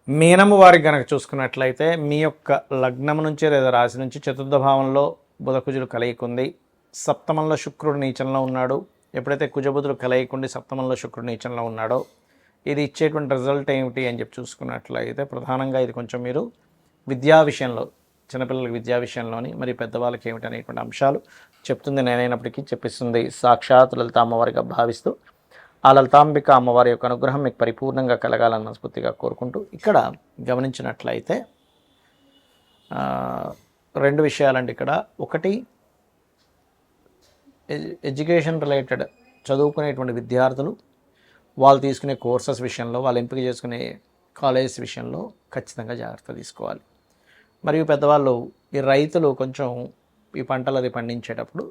మీనము వారికి గనక చూసుకున్నట్లయితే మీ యొక్క లగ్నం నుంచి లేదా రాశి నుంచి చతుర్థ భావంలో బుధకుజుడు కలయిక ఉంది. సప్తమంలో శుక్రుడు నీచంలో ఉన్నాడు. ఎప్పుడైతే కుజబుధుడు కలయిక ఉండి సప్తమంలో శుక్రుడు నీచంలో ఉన్నాడో ఇది ఇచ్చేటువంటి రిజల్ట్ ఏమిటి అని చెప్పి చూసుకున్నట్లయితే ప్రధానంగా ఇది కొంచెం మీరు విద్యా విషయంలో, చిన్నపిల్లలకి విద్యా విషయంలోని మరి పెద్దవాళ్ళకి ఏమిటి అనేటువంటి అంశాలు చెప్తుంది. నేనైనప్పటికీ చెప్పిస్తుంది సాక్షాత్ లలిత అమ్మవారిగా భావిస్తూ ఆ లలితాంబిక అమ్మవారి యొక్క అనుగ్రహం మీకు పరిపూర్ణంగా కలగాలని మనస్ఫూర్తిగా కోరుకుంటూ ఇక్కడ గమనించినట్లయితే రెండు విషయాలండి. ఇక్కడ ఒకటి ఎడ్యుకేషన్ రిలేటెడ్ చదువుకునేటువంటి విద్యార్థులు వాళ్ళు తీసుకునే కోర్సెస్ విషయంలో, వాళ్ళు ఎంపిక చేసుకునే కాలేజెస్ విషయంలో ఖచ్చితంగా జాగ్రత్త తీసుకోవాలి. మరియు పెద్దవాళ్ళు ఈ రైతులు కొంచెం ఈ పంటలు అది పండించేటప్పుడు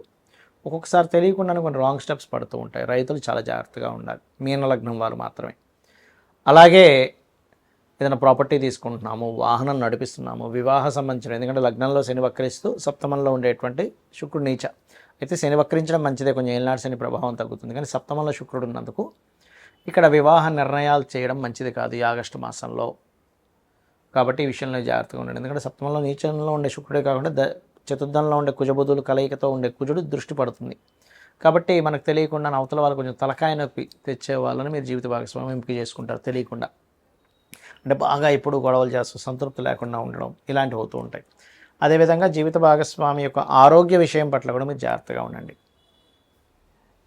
ఒక్కొక్కసారి తెలియకుండానే కొన్ని రాంగ్ స్టెప్స్ పడుతూ ఉంటాయి. రైతులు చాలా జాగ్రత్తగా ఉండాలి, మీన లగ్నం వారు మాత్రమే. అలాగే ఏదైనా ప్రాపర్టీ తీసుకుంటున్నాము, వాహనం నడిపిస్తున్నాము, వివాహ సంబంధించిన, ఎందుకంటే లగ్నంలో శని వక్రిస్తూ సప్తమంలో ఉండేటువంటి శుక్రుడు నీచ. అయితే శని వక్రించడం మంచిదే, కొంచెం ఏళ్ళనాడు శని ప్రభావం తగ్గుతుంది. కానీ సప్తమంలో శుక్రుడు ఉన్నందుకు ఇక్కడ వివాహ నిర్ణయాలు చేయడం మంచిది కాదు ఈ ఆగస్టు మాసంలో. కాబట్టి ఈ విషయంలో జాగ్రత్తగా ఉండండి. ఎందుకంటే సప్తమంలో నీచంలో ఉండే శుక్రుడే కాకుండా చతుర్థంలో ఉండే కుజబుధులు కలయికతో ఉండే కుజుడు దృష్టి పడుతుంది. కాబట్టి మనకు తెలియకుండా అవతల వాళ్ళు కొంచెం తలకాయ నొప్పి తెచ్చే వాళ్ళని మీరు జీవిత భాగస్వామి ఎంపిక చేసుకుంటారు తెలియకుండా. అంటే బాగా ఎప్పుడు గొడవలు చేస్తూ సంతృప్తి లేకుండా ఉండడం ఇలాంటివి అవుతూ ఉంటాయి. అదేవిధంగా జీవిత భాగస్వామి యొక్క ఆరోగ్య విషయం పట్ల కూడా మీరు జాగ్రత్తగా ఉండండి.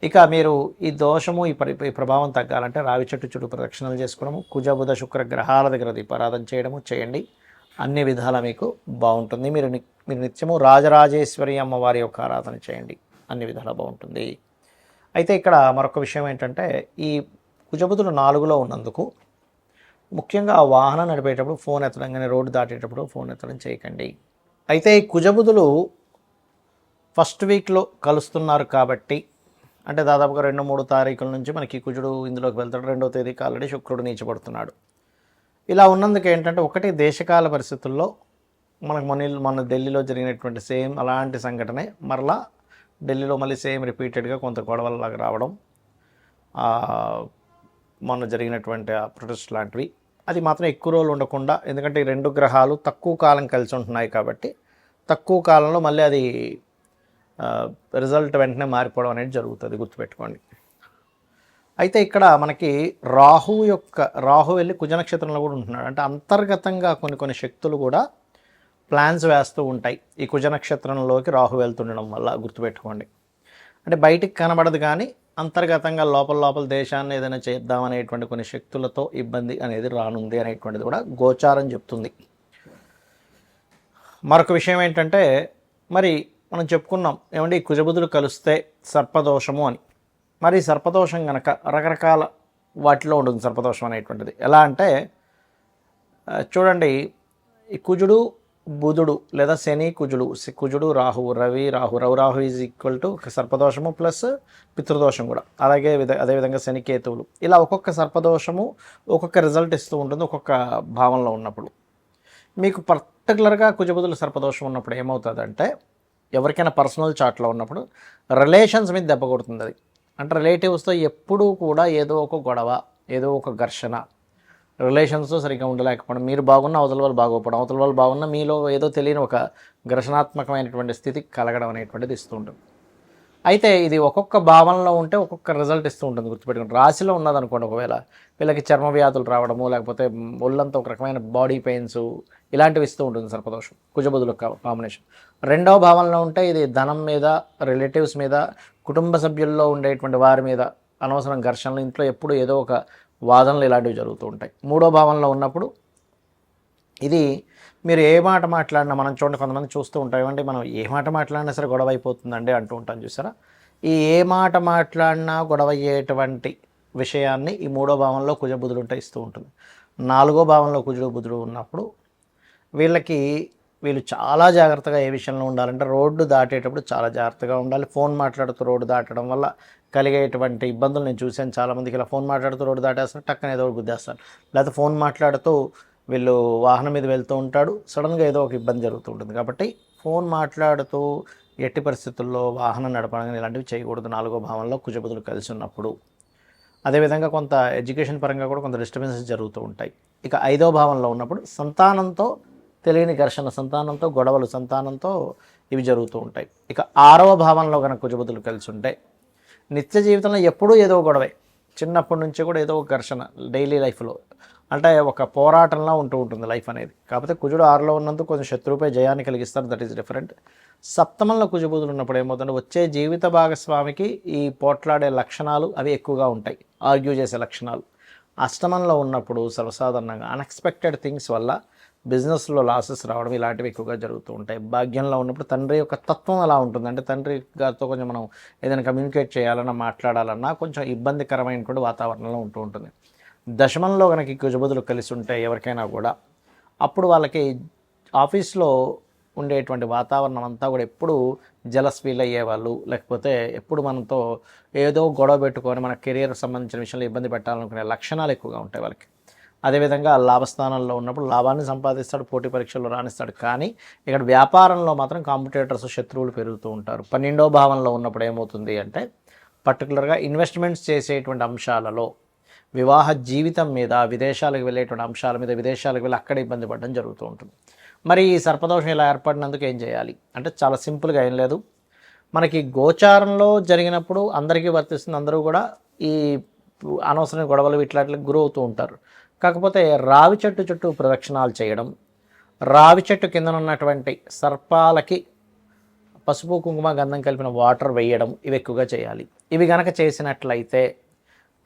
ఇక మీరు ఈ దోషము ఈ ప్రభావం తగ్గాలంటే రావి చెట్టు చుట్టూ ప్రదక్షిణలు చేసుకోవడము, కుజ బుధ శుక్ర గ్రహాల దగ్గర దీపారాధన చేయడము చేయండి. అన్ని విధాల మీకు బాగుంటుంది. మీరు నిత్యము రాజరాజేశ్వరి అమ్మవారి యొక్క ఆరాధన చేయండి, అన్ని విధాలా బాగుంటుంది. అయితే ఇక్కడ మరొక విషయం ఏంటంటే ఈ కుజబుధులు 4లో ఉన్నందుకు ముఖ్యంగా ఆ వాహనం నడిపేటప్పుడు ఫోన్ ఎత్తడం, కానీ రోడ్డు దాటేటప్పుడు ఫోన్ ఎత్తడం చేయకండి. అయితే ఈ కుజబుధులు ఫస్ట్ వీక్లో కలుస్తున్నారు కాబట్టి, అంటే దాదాపుగా 2-3 తారీఖుల నుంచి మనకి కుజుడు ఇందులోకి వెళ్తాడు. 2వ తేదీకి ఆల్రెడీ శుక్రుడు నీచబడుతున్నాడు. ఇలా ఉన్నందుకు ఏంటంటే ఒకటి దేశకాల పరిస్థితుల్లో మనకు మన ఢిల్లీలో జరిగినటువంటి సేమ్ అలాంటి సంఘటనే మరలా ఢిల్లీలో మళ్ళీ సేమ్ రిపీటెడ్గా కొంత గొడవలలాగా రావడం, మొన్న జరిగినటువంటి ఆ ప్రొటెస్ట్ లాంటివి, అది మాత్రం ఎక్కువ రోజులు ఉండకుండా, ఎందుకంటే ఈ 2 గ్రహాలు తక్కువ కాలం కలిసి ఉంటున్నాయి కాబట్టి తక్కువ కాలంలో మళ్ళీ అది రిజల్ట్ వెంటనే మారిపోవడం అనేది జరుగుతుంది, గుర్తుపెట్టుకోండి. అయితే ఇక్కడ మనకి రాహు వెళ్ళి కుజ నక్షత్రంలో కూడా ఉంటున్నాడు. అంటే అంతర్గతంగా కొన్ని శక్తులు కూడా ప్లాన్స్ వేస్తూ ఉంటాయి ఈ కుజ నక్షత్రంలోకి రాహు వెళ్తుండడం వల్ల, గుర్తుపెట్టుకోండి. అంటే బయటికి కనబడదు కానీ అంతర్గతంగా లోపల దేశాన్ని ఏదైనా చేద్దామనేటువంటి కొన్ని శక్తులతో ఇబ్బంది అనేది రానుంది అనేటువంటిది కూడా గోచారం చెప్తుంది. మరొక విషయం ఏంటంటే మరి మనం చెప్పుకున్నాం ఏమంటే ఈ కుజబుధులు కలిస్తే సర్పదోషము అని. మరి సర్పదోషం కనుక రకరకాల వాటిలో ఉంటుంది సర్పదోషం అనేటువంటిది. ఎలా అంటే చూడండి, ఈ కుజుడు బుధుడు లేదా శని కుజుడు రాహువు రాహు ఈజ్ ఈక్వల్ టు సర్పదోషము ప్లస్ పితృదోషం కూడా. అదేవిధంగా శని కేతువులు, ఇలా ఒక్కొక్క సర్పదోషము ఒక్కొక్క రిజల్ట్ ఇస్తూ ఉంటుంది ఒక్కొక్క భావంలో ఉన్నప్పుడు. మీకు పర్టికులర్గా కుజబుధులు సర్పదోషం ఉన్నప్పుడు ఏమవుతుందంటే ఎవరికైనా పర్సనల్ చాట్లో ఉన్నప్పుడు రిలేషన్స్ మీద దెబ్బ కొడుతుంది. అది అంటే రిలేటివ్స్తో ఎప్పుడూ కూడా ఏదో ఒక గొడవ, ఏదో ఒక ఘర్షణ, రిలేషన్స్తో సరిగ్గా ఉండలేకపోవడం, మీరు బాగున్న అవతల వాళ్ళు బాగోపోవడం, అవతల వాళ్ళు బాగున్న మీలో ఏదో తెలియని ఒక ఘర్షణాత్మకమైనటువంటి స్థితి కలగడం అనేటువంటిది ఇస్తూ ఉంటుంది. అయితే ఇది ఒక్కొక్క భావనలో ఉంటే ఒక్కొక్క రిజల్ట్ ఇస్తూ ఉంటుంది, గుర్తుపెట్టుకోండి. రాశిలో ఉన్నదనుకోండి, ఒకవేళ వీళ్ళకి చర్మ వ్యాధులు రావడము, లేకపోతే ఒళ్ళంతా ఒక రకమైన బాడీ పెయిన్స్ ఇలాంటివి ఇస్తూ ఉంటుంది సర్పదోషం, కుజబుధుల కాంబినేషన్. 2వ భావనలో ఉంటే ఇది ధనం మీద, రిలేటివ్స్ మీద, కుటుంబ సభ్యుల్లో ఉండేటువంటి వారి మీద అనవసరం ఘర్షణలు, ఇంట్లో ఎప్పుడు ఏదో ఒక వాదనలు ఇలాంటివి జరుగుతూ ఉంటాయి. 3వ భావనలో ఉన్నప్పుడు ఇది మీరు ఏ మాట మాట్లాడినా, మనం చూడండి కొంతమంది చూస్తూ ఉంటాం, ఏమంటే మనం ఏ మాట మాట్లాడినా సరే గొడవ అయిపోతుందండి అంటూ ఉంటాం, చూసారా. ఈ ఏ మాట మాట్లాడినా గొడవ అయ్యేటువంటి విషయాన్ని ఈ 3వ భావంలో కుజబుధుడు ఉంటే ఇస్తూ ఉంటుంది. 4వ భావంలో కుజుడు బుధుడు ఉన్నప్పుడు వీళ్ళు చాలా జాగ్రత్తగా ఏ విషయంలో ఉండాలంటే రోడ్డు దాటేటప్పుడు చాలా జాగ్రత్తగా ఉండాలి. ఫోన్ మాట్లాడుతూ రోడ్డు దాటడం వల్ల కలిగేటువంటి ఇబ్బందులు నేను చూశాను. చాలామందికి ఇలా ఫోన్ మాట్లాడుతూ రోడ్డు దాటేస్తారు, టక్కన ఏదో గుద్దేస్తారు. లేకపోతే ఫోన్ మాట్లాడుతూ వీళ్ళు వాహనం మీద వెళ్తూ ఉంటాడు, సడన్గా ఏదో ఒక ఇబ్బంది జరుగుతూ ఉంటుంది. కాబట్టి ఫోన్ మాట్లాడుతూ ఎట్టి పరిస్థితుల్లో వాహనం నడపడం ఇలాంటివి చేయకూడదు 4వ భావంలో కుజబుధులు కలిసి ఉన్నప్పుడు. అదేవిధంగా కొంత ఎడ్యుకేషన్ పరంగా కూడా కొంత డిస్టర్బెన్సెస్ జరుగుతూ ఉంటాయి. ఇక 5వ భావంలో ఉన్నప్పుడు సంతానంతో తెలియని ఘర్షణ, సంతానంతో గొడవలు, సంతానంతో ఇవి జరుగుతూ ఉంటాయి. ఇక 6వ భావంలో కనుక కుజబుధులు కలిసి ఉంటే నిత్య జీవితంలో ఎప్పుడూ ఏదో గొడవే, చిన్నప్పటి నుంచి కూడా ఏదో ఒక ఘర్షణ డైలీ లైఫ్లో, అంటే ఒక పోరాటంలా ఉంటూ ఉంటుంది లైఫ్ అనేది. కాకపోతే కుజుడు 6లో ఉన్నందుకు కొంచెం శత్రువుపై జయాన్ని కలిగిస్తారు, దట్ ఈస్ డిఫరెంట్. సప్తమంలో కుజబుధులు ఉన్నప్పుడు ఏమవుతుందంటే వచ్చే జీవిత భాగస్వామికి ఈ పోట్లాడే లక్షణాలు అవి ఎక్కువగా ఉంటాయి, ఆర్గ్యూ చేసే లక్షణాలు. అష్టమంలో ఉన్నప్పుడు సర్వసాధారణంగా అన్ఎక్స్పెక్టెడ్ థింగ్స్ వల్ల బిజినెస్లో లాసెస్ రావడం ఇలాంటివి ఎక్కువగా జరుగుతూ ఉంటాయి. భాగ్యంలో ఉన్నప్పుడు తండ్రి యొక్క తత్వం అలా ఉంటుంది, అంటే తండ్రి గారితో కొంచెం మనం ఏదైనా కమ్యూనికేట్ చేయాలన్నా మాట్లాడాలన్నా కొంచెం ఇబ్బందికరమైనటువంటి వాతావరణంలో ఉంటూ ఉంటుంది. దశమంలో కనుక కుజబుధులు కలిసి ఉంటే ఎవరికైనా కూడా అప్పుడు వాళ్ళకి ఆఫీస్లో ఉండేటువంటి వాతావరణం అంతా కూడా ఎప్పుడు జలస్ ఫీల్ అయ్యేవాళ్ళు, లేకపోతే ఎప్పుడు మనతో ఏదో గొడవ పెట్టుకొని మన కెరీర్ సంబంధించిన విషయంలో ఇబ్బంది పెట్టాలనుకునే లక్షణాలు ఎక్కువగా ఉంటాయి వాళ్ళకి. అదేవిధంగా లాభస్థానంలో ఉన్నప్పుడు లాభాన్ని సంపాదిస్తాడు, పోటీ పరీక్షల్లో రాణిస్తాడు. కానీ ఇక్కడ వ్యాపారంలో మాత్రం కాంపిటేటర్స్, శత్రువులు పెరుగుతూ ఉంటారు. 12వ భావంలో ఉన్నప్పుడు ఏమవుతుంది అంటే పర్టికులర్గా ఇన్వెస్ట్మెంట్స్ చేసేటువంటి అంశాలలో, వివాహ జీవితం మీద, విదేశాలకు వెళ్ళేటువంటి అంశాల మీద, విదేశాలకు వెళ్ళి అక్కడ ఇబ్బంది పడడం జరుగుతూ ఉంటుంది. మరి ఈ సర్పదోషం ఇలా ఏర్పడినందుకు ఏం చేయాలి అంటే చాలా సింపుల్గా ఏం లేదు. మనకి గోచారంలో జరిగినప్పుడు అందరికీ వర్తిస్తుంది, అందరూ కూడా ఈ అనవసరమైన గొడవలు ఇట్లాంటికి గురవుతూ ఉంటారు. కాకపోతే రావి చెట్టు చుట్టూ ప్రదక్షిణాలు చేయడం, రావి చెట్టు కింద ఉన్నటువంటి సర్పాలకి పసుపు కుంకుమ గంధం కలిపిన వాటర్ వేయడం, ఇవి ఎక్కువగా చేయాలి. ఇవి గనక చేసినట్లయితే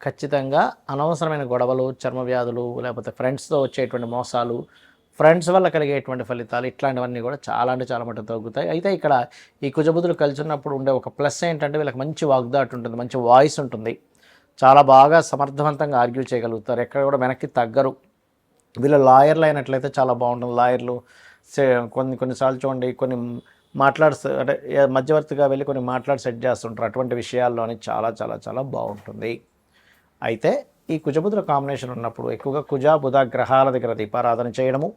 ఖచ్చితంగా అనవసరమైన గొడవలు, చర్మ వ్యాధులు, లేకపోతే ఫ్రెండ్స్తో వచ్చేటువంటి మోసాలు, ఫ్రెండ్స్ వల్ల కలిగేటువంటి ఫలితాలు ఇట్లాంటివన్నీ కూడా చాలా అంటే చాలా మటుకు తగ్గుతాయి. అయితే ఇక్కడ ఈ కుజబుధులు కలిసి ఉన్నప్పుడు ఉండే ఒక ప్లస్ ఏంటంటే వీళ్ళకి మంచి వాగ్దాటు ఉంటుంది, మంచి వాయిస్ ఉంటుంది, చాలా బాగా సమర్థవంతంగా ఆర్గ్యూ చేయగలుగుతారు, ఎక్కడ కూడా వెనక్కి తగ్గరు. వీళ్ళు లాయర్లు అయినట్లయితే చాలా బాగుంటుంది. లాయర్లు కొన్నిసార్లు చూడండి, కొన్ని అంటే మధ్యవర్తిగా వెళ్ళి కొన్ని సెట్ చేస్తుంటారు. అటువంటి విషయాల్లోని చాలా చాలా చాలా బాగుంటుంది. అయితే ఈ కుజబుధుల కాంబినేషన్ ఉన్నప్పుడు ఎక్కువగా కుజ బుధ గ్రహాల దగ్గర దీపారాధన చేయడము,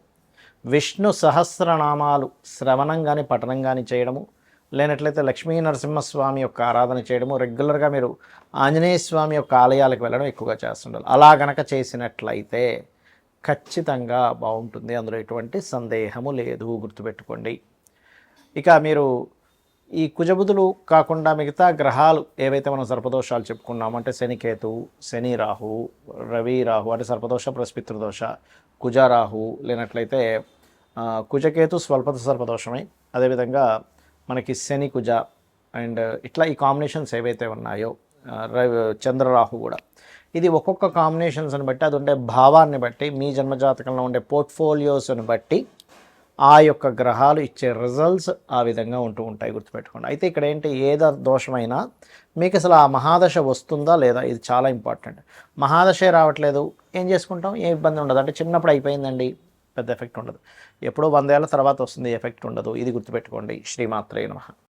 విష్ణు సహస్రనామాలు శ్రవణం కానీ పఠనం కానీ చేయడము, లేనట్లయితే లక్ష్మీ నరసింహస్వామి యొక్క ఆరాధన చేయడము, రెగ్యులర్గా మీరు ఆంజనేయ స్వామి యొక్క ఆలయాలకు వెళ్ళడం ఎక్కువగా చేస్తుండాలి. అలా గనక చేసినట్లయితే ఖచ్చితంగా బాగుంటుంది, అందులో ఎటువంటి సందేహము లేదు, గుర్తుపెట్టుకోండి. ఇక మీరు ఈ కుజబుధులు కాకుండా మిగతా గ్రహాలు ఏవైతే మనం సర్పదోషాలు చెప్పుకున్నామో, అంటే శనికేతు, శని రాహు, రవి రాహు, అంటే సర్పదోష ప్లస్ పితృదోష, కుజ రాహు, లేనట్లయితే కుజకేతు స్వల్పత సర్పదోషమే, అదేవిధంగా మనకి శని కుజ అండ్ ఇట్లా ఈ కాంబినేషన్స్ ఏవైతే ఉన్నాయో, చంద్రరాహు కూడా, ఇది ఒక్కొక్క కాంబినేషన్స్ని బట్టి, అది ఉండే భావాన్ని బట్టి, మీ జన్మజాతకంలో ఉండే పోర్ట్ఫోలియోస్ని బట్టి ఆ యొక్క గ్రహాలు ఇచ్చే రిజల్ట్స్ ఆ విధంగా ఉంటూ ఉంటాయి, గుర్తుపెట్టుకోండి. అయితే ఇక్కడ ఏంటి, ఏదో దోషమైనా మీకు అసలు ఆ మహాదశ వస్తుందా లేదా, ఇది చాలా ఇంపార్టెంట్. మహాదశే రావట్లేదు, ఏం చేసుకుంటాం, ఏ ఇబ్బంది ఉండదు, అంటే చిన్నప్పుడు అయిపోయిందండి, పెద్ద ఎఫెక్ట్ ఉండదు. ఎప్పుడో 100 ఏళ్ళ తర్వాత వస్తుంది, ఎఫెక్ట్ ఉండదు. ఇది గుర్తుపెట్టుకోండి. శ్రీమాత్రే నమః.